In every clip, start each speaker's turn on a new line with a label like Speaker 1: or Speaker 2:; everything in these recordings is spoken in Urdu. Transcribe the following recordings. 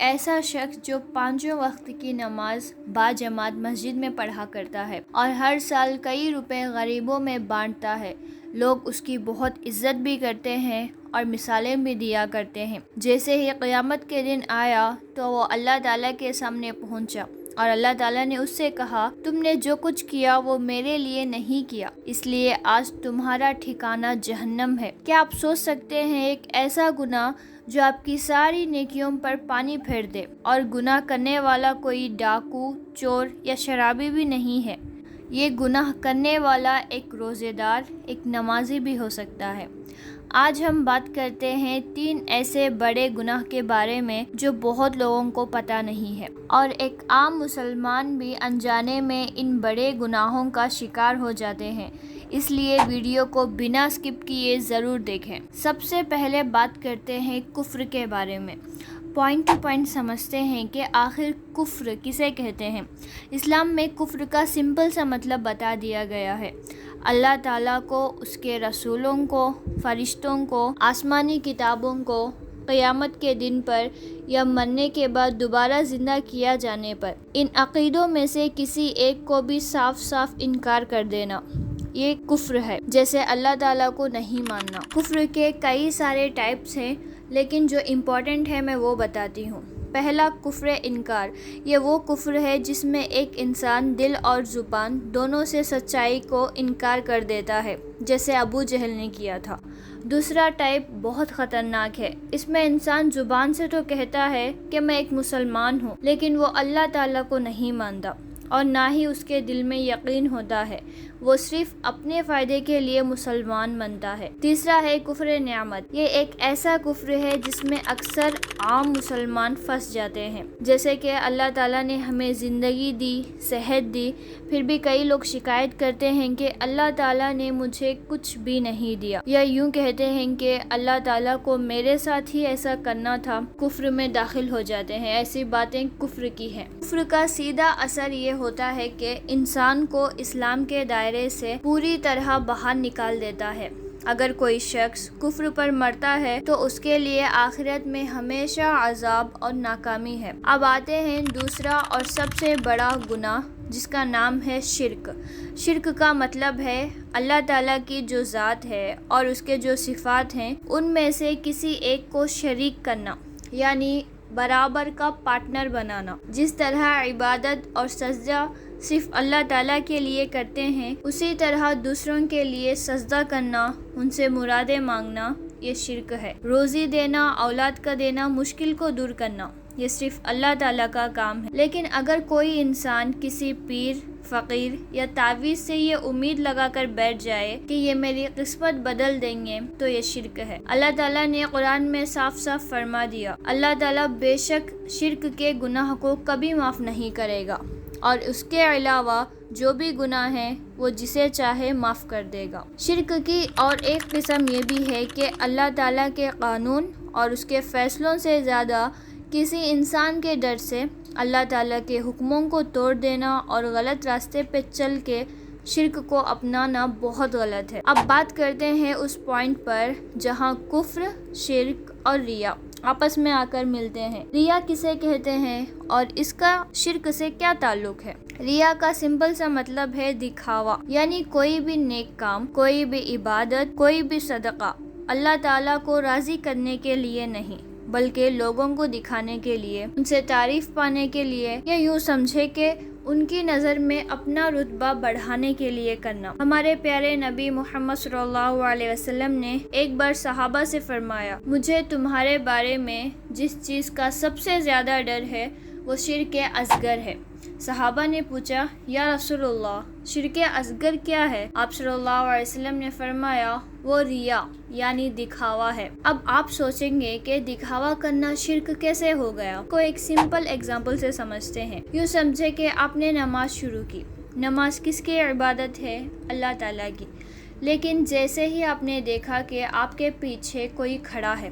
Speaker 1: ایسا شخص جو 5 وقت کی نماز باجماعت مسجد میں پڑھا کرتا ہے اور ہر سال کئی روپے غریبوں میں بانٹتا ہے، لوگ اس کی بہت عزت بھی کرتے ہیں اور مثالیں بھی دیا کرتے ہیں۔ جیسے ہی قیامت کے دن آیا تو وہ اللہ تعالیٰ کے سامنے پہنچا اور اللہ تعالیٰ نے اس سے کہا، تم نے جو کچھ کیا وہ میرے لیے نہیں کیا، اس لیے آج تمہارا ٹھکانہ جہنم ہے۔ کیا آپ سوچ سکتے ہیں ایک ایسا گناہ جو آپ کی ساری نیکیوں پر پانی پھیر دے، اور گناہ کرنے والا کوئی ڈاکو، چور یا شرابی بھی نہیں ہے۔ یہ گناہ کرنے والا ایک روزے دار، ایک نمازی بھی ہو سکتا ہے۔ آج ہم بات کرتے ہیں 3 ایسے بڑے گناہ کے بارے میں جو بہت لوگوں کو پتہ نہیں ہے، اور ایک عام مسلمان بھی انجانے میں ان بڑے گناہوں کا شکار ہو جاتے ہیں، اس لیے ویڈیو کو بنا سکپ کیے ضرور دیکھیں۔ سب سے پہلے بات کرتے ہیں کفر کے بارے میں۔ پوائنٹ ٹو پوائنٹ سمجھتے ہیں کہ آخر کفر کسے کہتے ہیں۔ اسلام میں کفر کا سمپل سا مطلب بتا دیا گیا ہے۔ اللہ تعالیٰ کو، اس کے رسولوں کو، فرشتوں کو، آسمانی کتابوں کو، قیامت کے دن پر یا مرنے کے بعد دوبارہ زندہ کیا جانے پر، ان عقیدوں میں سے کسی ایک کو بھی صاف صاف انکار کر دینا، یہ کفر ہے۔ جیسے اللہ تعالیٰ کو نہیں ماننا۔ کفر کے کئی سارے ٹائپس ہیں، لیکن جو امپورٹنٹ ہے میں وہ بتاتی ہوں۔ پہلا، کفر انکار۔ یہ وہ کفر ہے جس میں ایک انسان دل اور زبان دونوں سے سچائی کو انکار کر دیتا ہے، جیسے ابو جہل نے کیا تھا۔ دوسرا ٹائپ بہت خطرناک ہے۔ اس میں انسان زبان سے تو کہتا ہے کہ میں ایک مسلمان ہوں، لیکن وہ اللہ تعالیٰ کو نہیں مانتا اور نہ ہی اس کے دل میں یقین ہوتا ہے، وہ صرف اپنے فائدے کے لیے مسلمان بنتا ہے۔ تیسرا ہے کفر نعمت۔ یہ ایک ایسا کفر ہے جس میں اکثر عام مسلمان پھنس جاتے ہیں، جیسے کہ اللہ تعالیٰ نے ہمیں زندگی دی، صحت دی، پھر بھی کئی لوگ شکایت کرتے ہیں کہ اللہ تعالیٰ نے مجھے کچھ بھی نہیں دیا، یا یوں کہتے ہیں کہ اللہ تعالیٰ کو میرے ساتھ ہی ایسا کرنا تھا۔ کفر میں داخل ہو جاتے ہیں۔ ایسی باتیں کفر کی ہیں۔ کفر کا سیدھا اثر یہ ہوتا ہے کہ انسان کو اسلام کے دائرے سے پوری طرح باہر نکال دیتا ہے۔ اگر کوئی شخص کفر پر مرتا ہے تو اس کے لیے آخرت میں ہمیشہ عذاب اور ناکامی ہے۔ اب آتے ہیں دوسرا اور سب سے بڑا گناہ، جس کا نام ہے شرک۔ شرک کا مطلب ہے اللہ تعالیٰ کی جو ذات ہے اور اس کے جو صفات ہیں ان میں سے کسی ایک کو شریک کرنا، یعنی برابر کا پارٹنر بنانا۔ جس طرح عبادت اور سجدہ صرف اللہ تعالیٰ کے لیے کرتے ہیں، اسی طرح دوسروں کے لیے سجدہ کرنا، ان سے مرادیں مانگنا، یہ شرک ہے۔ روزی دینا، اولاد کا دینا، مشکل کو دور کرنا، یہ صرف اللہ تعالیٰ کا کام ہے۔ لیکن اگر کوئی انسان کسی پیر، فقیر یا تعویذ سے یہ امید لگا کر بیٹھ جائے کہ یہ میری قسمت بدل دیں گے، تو یہ شرک ہے۔ اللہ تعالیٰ نے قرآن میں صاف صاف فرما دیا، اللہ تعالیٰ بے شک شرک کے گناہ کو کبھی معاف نہیں کرے گا، اور اس کے علاوہ جو بھی گناہ ہیں وہ جسے چاہے معاف کر دے گا۔ شرک کی اور ایک قسم یہ بھی ہے کہ اللہ تعالیٰ کے قانون اور اس کے فیصلوں سے زیادہ کسی انسان کے ڈر سے اللہ تعالیٰ کے حکموں کو توڑ دینا اور غلط راستے پہ چل کے شرک کو اپنانا بہت غلط ہے۔ اب بات کرتے ہیں اس پوائنٹ پر جہاں کفر، شرک اور ریا آپس میں آ کر ملتے ہیں۔ ریا کسے کہتے ہیں اور اس کا شرک سے کیا تعلق ہے؟ ریا کا سمپل سا مطلب ہے دکھاوا، یعنی کوئی بھی نیک کام، کوئی بھی عبادت، کوئی بھی صدقہ اللہ تعالیٰ کو راضی کرنے کے لیے نہیں، بلکہ لوگوں کو دکھانے کے لیے، ان سے تعریف پانے کے لیے، یا یوں سمجھے کہ ان کی نظر میں اپنا رتبہ بڑھانے کے لیے کرنا۔ ہمارے پیارے نبی محمد صلی اللہ علیہ وسلم نے ایک بار صحابہ سے فرمایا، مجھے تمہارے بارے میں جس چیز کا سب سے زیادہ ڈر ہے وہ شرک اصغر ہے۔ صحابہ نے پوچھا، یا رسول اللہ، شرک اصغر کیا ہے؟ آپ صلی اللہ علیہ وسلم نے فرمایا، وہ ریا یعنی دکھاوا ہے۔ اب آپ سوچیں گے کہ دکھاوا کرنا شرک کیسے ہو گیا؟ کو ایک سمپل ایگزامپل سے سمجھتے ہیں۔ یوں سمجھے کہ آپ نے نماز شروع کی۔ نماز کس کی عبادت ہے؟ اللہ تعالیٰ کی۔ لیکن جیسے ہی آپ نے دیکھا کہ آپ کے پیچھے کوئی کھڑا ہے،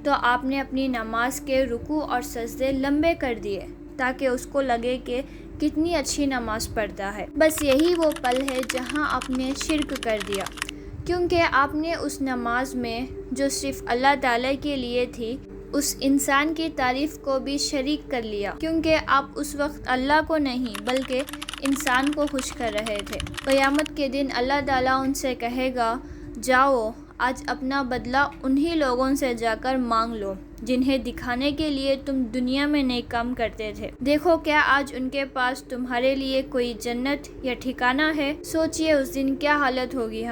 Speaker 1: تو آپ نے اپنی نماز کے رکوع اور سجدے لمبے کر دیے تاکہ اس کو لگے کہ کتنی اچھی نماز پڑھتا ہے۔ بس یہی وہ پل ہے جہاں آپ نے شرک کر دیا، کیونکہ آپ نے اس نماز میں جو صرف اللہ تعالیٰ کے لیے تھی اس انسان کی تعریف کو بھی شریک کر لیا، کیونکہ آپ اس وقت اللہ کو نہیں بلکہ انسان کو خوش کر رہے تھے۔ قیامت کے دن اللہ تعالیٰ ان سے کہے گا، جاؤ آج اپنا بدلہ انہی لوگوں سے جا کر مانگ لو جنہیں دکھانے کے لیے تم دنیا میں نیک کام کرتے تھے۔ دیکھو کیا آج ان کے پاس تمہارے لیے کوئی جنت یا ٹھکانہ ہے؟ سوچئے اس دن کیا حالت ہوگی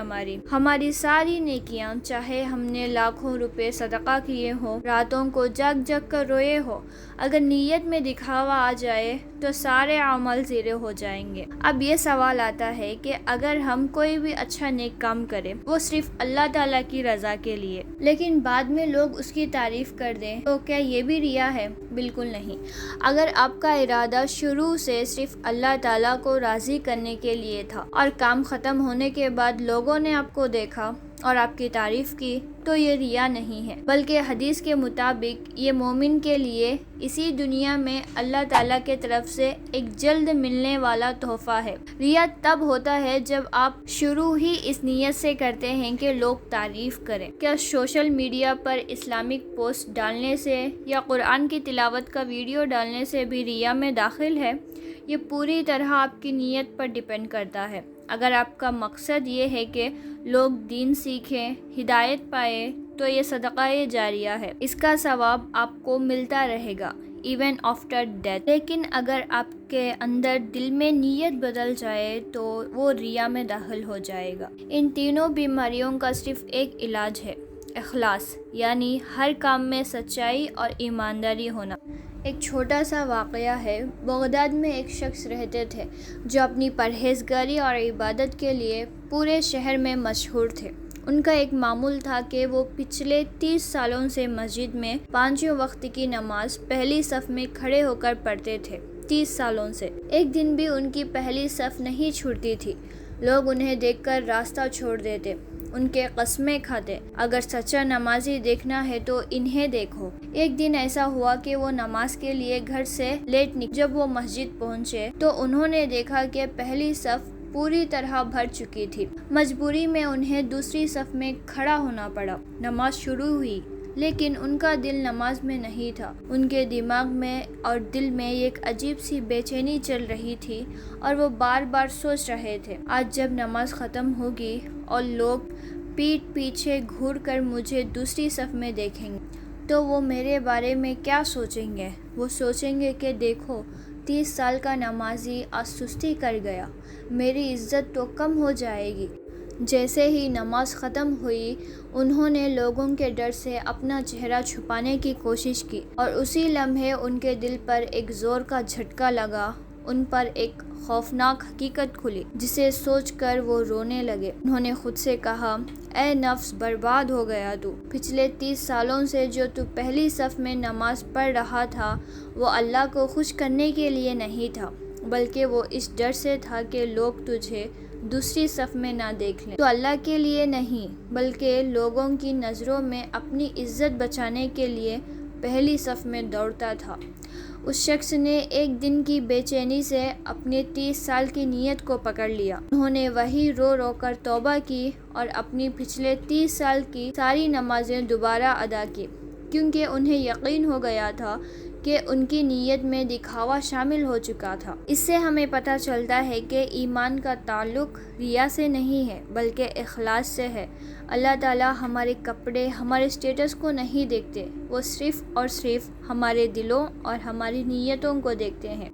Speaker 1: ہماری ساری نیکیاں، چاہے ہم نے لاکھوں روپے صدقہ کیے ہوں، راتوں کو جگ جگ کر روئے ہو، اگر نیت میں دکھاوا آ جائے تو سارے اعمال زیرو ہو جائیں گے۔ اب یہ سوال آتا ہے کہ اگر ہم کوئی بھی اچھا نیک کام کریں وہ صرف اللہ تعالیٰ کی رضا کے لیے، لیکن بعد میں لوگ اس کی تعریف کر دیں تو کیا یہ بھی ریا ہے؟ بالکل نہیں۔ اگر آپ کا ارادہ شروع سے صرف اللہ تعالیٰ کو راضی کرنے کے لیے تھا اور کام ختم ہونے کے بعد لوگوں نے آپ کو دیکھا اور آپ کی تعریف کی تو یہ ریا نہیں ہے، بلکہ حدیث کے مطابق یہ مومن کے لیے اسی دنیا میں اللہ تعالیٰ کے طرف سے ایک جلد ملنے والا تحفہ ہے۔ ریا تب ہوتا ہے جب آپ شروع ہی اس نیت سے کرتے ہیں کہ لوگ تعریف کریں۔ کیا سوشل میڈیا پر اسلامک پوسٹ ڈالنے سے یا قرآن کی تلاوت کا ویڈیو ڈالنے سے بھی ریا میں داخل ہے؟ یہ پوری طرح آپ کی نیت پر ڈیپینڈ کرتا ہے۔ اگر آپ کا مقصد یہ ہے کہ لوگ دین سیکھیں، ہدایت پائے، تو یہ صدقہ جاریہ ہے، اس کا ثواب آپ کو ملتا رہے گا ایون آفٹر ڈیتھ۔ لیکن اگر آپ کے اندر دل میں نیت بدل جائے تو وہ ریا میں داخل ہو جائے گا۔ ان تینوں بیماریوں کا صرف ایک علاج ہے، اخلاص، یعنی ہر کام میں سچائی اور ایمانداری ہونا۔ ایک چھوٹا سا واقعہ ہے۔ بغداد میں ایک شخص رہتے تھے جو اپنی پرہیزگاری اور عبادت کے لیے پورے شہر میں مشہور تھے۔ ان کا ایک معمول تھا کہ وہ پچھلے 30 سالوں سے مسجد میں 5 وقت کی نماز پہلی صف میں کھڑے ہو کر پڑھتے تھے۔ 30 سالوں سے ایک دن بھی ان کی پہلی صف نہیں چھوٹتی تھی۔ لوگ انہیں دیکھ کر راستہ چھوڑ دیتے، ان کے قسمیں کھاتے، اگر سچا نمازی دیکھنا ہے تو انہیں دیکھو۔ ایک دن ایسا ہوا کہ وہ نماز کے لیے گھر سے لیٹ نکلے۔ جب وہ مسجد پہنچے تو انہوں نے دیکھا کہ پہلی صف پوری طرح بھر چکی تھی۔ مجبوری میں انہیں دوسری صف میں کھڑا ہونا پڑا۔ نماز شروع ہوئی لیکن ان کا دل نماز میں نہیں تھا۔ ان کے دماغ میں اور دل میں ایک عجیب سی بے چینی چل رہی تھی اور وہ بار بار سوچ رہے تھے، آج جب نماز ختم ہوگی اور لوگ پیٹھ پیچھے گھور کر مجھے دوسری صف میں دیکھیں گے تو وہ میرے بارے میں کیا سوچیں گے؟ وہ سوچیں گے کہ دیکھو 30 سال کا نمازی آج سستی کر گیا، میری عزت تو کم ہو جائے گی۔ جیسے ہی نماز ختم ہوئی انہوں نے لوگوں کے ڈر سے اپنا چہرہ چھپانے کی کوشش کی اور اسی لمحے ان کے دل پر ایک زور کا جھٹکا لگا، ان پر ایک خوفناک حقیقت کھلی جسے سوچ کر وہ رونے لگے۔ انہوں نے خود سے کہا، اے نفس برباد ہو گیا تو، پچھلے 30 سالوں سے جو تو پہلی صف میں نماز پڑھ رہا تھا وہ اللہ کو خوش کرنے کے لیے نہیں تھا بلکہ وہ اس ڈر سے تھا کہ لوگ تجھے دوسری صف میں نہ دیکھ لیں۔ تو اللہ کے لیے نہیں بلکہ لوگوں کی نظروں میں اپنی عزت بچانے کے لیے پہلی صف میں دوڑتا تھا۔ اس شخص نے ایک دن کی بے چینی سے اپنے 30 سال کی نیت کو پکڑ لیا۔ انہوں نے وہی رو رو کر توبہ کی اور اپنی پچھلے 30 سال کی ساری نمازیں دوبارہ ادا کی، کیونکہ انہیں یقین ہو گیا تھا کہ ان کی نیت میں دکھاوا شامل ہو چکا تھا۔ اس سے ہمیں پتہ چلتا ہے کہ ایمان کا تعلق ریا سے نہیں ہے بلکہ اخلاص سے ہے۔ اللہ تعالیٰ ہمارے کپڑے، ہمارے سٹیٹس کو نہیں دیکھتے، وہ صرف اور صرف ہمارے دلوں اور ہماری نیتوں کو دیکھتے ہیں۔